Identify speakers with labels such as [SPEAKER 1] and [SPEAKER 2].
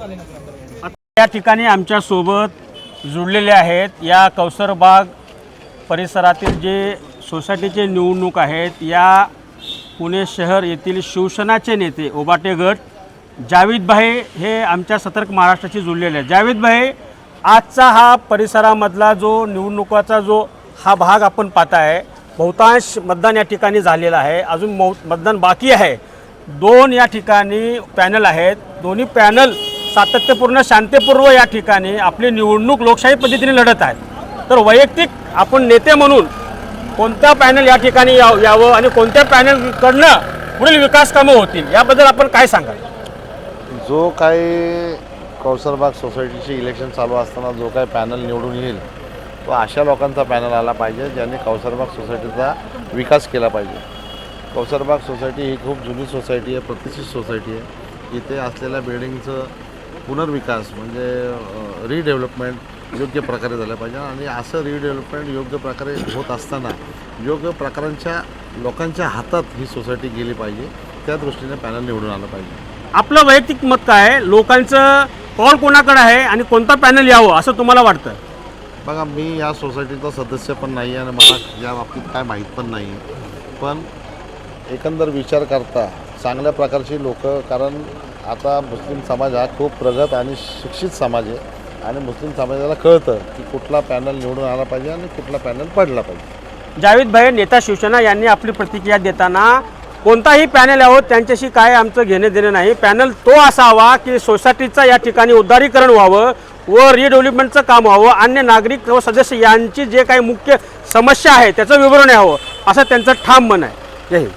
[SPEAKER 1] आता या ठिकाणी आमच्या सोबत जुळलेले आहेत या कौसरबाग परिसरातील जे सोसायटीचे निवडणूक आहेत या पुणे शहर येथील शिवसेनाचे नेते उबाटे गट जावेद भाई हे आमच्या सतर्क महाराष्ट्राशी जुळलेले आहेत। जावेद भाई, आजचा हा परिसरामधला जो निवडणुकाचा जो हा भाग आपण पाहताय, बहुतांश मतदान या ठिकाणी झालेलं आहे, अजून मतदान बाकी आहे। दोन या ठिकाणी पॅनल आहेत, दोन्ही पॅनल सातत्यपूर्ण शांतपूर्व या ठिकाणी आपली निवडणूक लोकशाही पद्धतीने लढत आहेत। तर वैयक्तिक आपण नेते म्हणून कोणत्या पॅनल या ठिकाणी यावं आणि कोणत्या पॅनलकडनं पुढील विकास कामं होतील याबद्दल आपण काय सांगाल?
[SPEAKER 2] जो काही कौसरबाग सोसायटीची इलेक्शन चालू असताना जो काही पॅनल निवडून येईल तो अशा लोकांचा पॅनल आला पाहिजे ज्यांनी कौसरबाग सोसायटीचा विकास केला पाहिजे। कौसरबाग सोसायटी ही खूप जुनी सोसायटी आहे, प्रतिष्ठित सोसायटी आहे। इथे असलेल्या बिल्डिंगचं पुनर्विकास म्हणजे रिडेव्हलपमेंट योग्य प्रकारे झालं पाहिजे आणि असं रिडेव्हलपमेंट योग्य प्रकारे होत असताना योग्य प्रकारांच्या लोकांच्या हातात ही सोसायटी गेली पाहिजे, त्या दृष्टीने पॅनल निवडून आलं पाहिजे।
[SPEAKER 1] आपलं वैयक्तिक मत काय आहे? लोकांचं कॉल कोणाकडे आहे आणि कोणता पॅनल यावं असं तुम्हाला वाटतं?
[SPEAKER 2] बघा, मी या सोसायटीचा सदस्य पण नाही आहे आणि मला या बाबतीत काय माहीत पण नाही आहे, पण एकंदर विचार करता चांगल्या प्रकारची लोक, कारण आता मुस्लिम समाज हा खूप प्रगत आणि शिक्षित समाज आहे आणि मुस्लिम समाजाला कळतं की कुठला पॅनल निवडून आला पाहिजे आणि कुठला पॅनल पडला पाहिजे।
[SPEAKER 1] जावेद भाई, नेता शिवसेना यांनी आपली प्रतिक्रिया देताना कोणताही पॅनल यावं त्यांच्याशी काय आमचं घेणे देणे नाही, पॅनल तो असावा की सोसायटीचा या ठिकाणी उदारीकरण व्हावं व रिडेव्हलपमेंटचं काम व्हावं, अन्य नागरिक व सदस्य यांची जे काही मुख्य समस्या आहे त्याचं विवरण यावं असं त्यांचं ठाम मन आहे। जय हिंद।